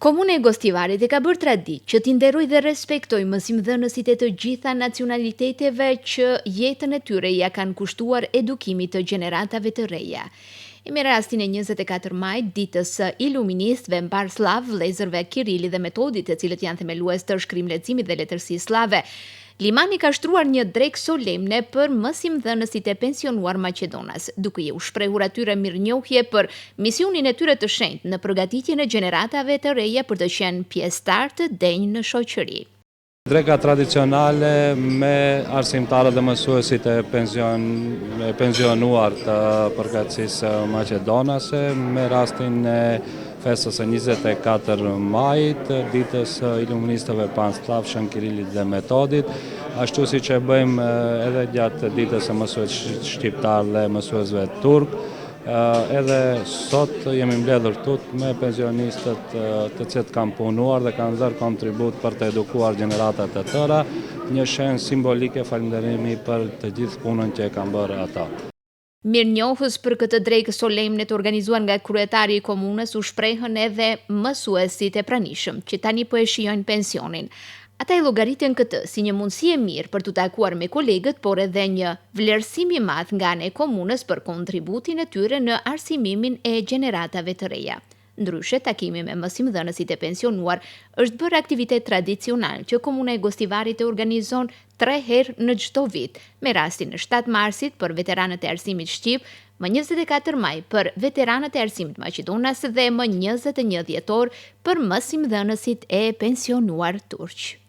Komuna e Gostivarit e ka bërë traditë që t'i nderoj dhe respektoj mësimdhënësit e të gjitha nacionaliteteve që jetën e tyre ja kanë kushtuar edukimit të gjeneratave të reja. E me rastin e 24 majt, ditës së iluministëve mbar slav, vëllezërve Kirili dhe Metodit, të cilët janë themelues të shkrimleximit dhe letërsisë slave, Limani ka shtruar një drekë solemne për mësimdhënësit e pensionuar Maqedonas, duke u shprehur atyre mirënjohje për misionin e tyre të shenjtë në përgatitjen e gjeneratave të reja për të qenë pjesëtar të denjë në shoqëri. Dreka tradicionale me arsimtarët dhe mësuesit e pensionuar të përkatësisë maqedonase, me rastin e festës e 24 majit, ditës iluministëve panslav Shën Kirilit dhe Metodit, ashtu si që bëjmë edhe gjatë ditës e mësues shqiptar dhe mësuesve turk. Edhe sot jemi mbledhur tut me pensionistët të cilët kanë punuar dhe kanë dhënë kontribut për të edukuar gjeneratat e tëra, një shenjë simbolike falënderimi për të gjithë punën që e kanë bërë ata. Mirënjohës për këtë drekë solemne të organizuar nga kryetari i komunës u shprehën edhe mësuesit e pranishëm, që tani po e shijojnë pensionin. Ata e llogaritën këtë si një mundësi e mirë për të takuar me kolegët, por edhe një vlerësim i madh nga ana e komunës për kontributin e tyre në arsimimin e gjeneratave të reja. Ndryshe, takimi me mësimdhënësit e pensionuar është bërë aktivitet tradicional që Komuna e Gostivarit e organizon 3 herë në çdo vit, me rastin në 7 marsit për veteranët e arsimit shqip, më 24 maj për veteranët e arsimit Maqedonas dhe më 21 dhjetor për mësimdhënësit e pensionuar turq.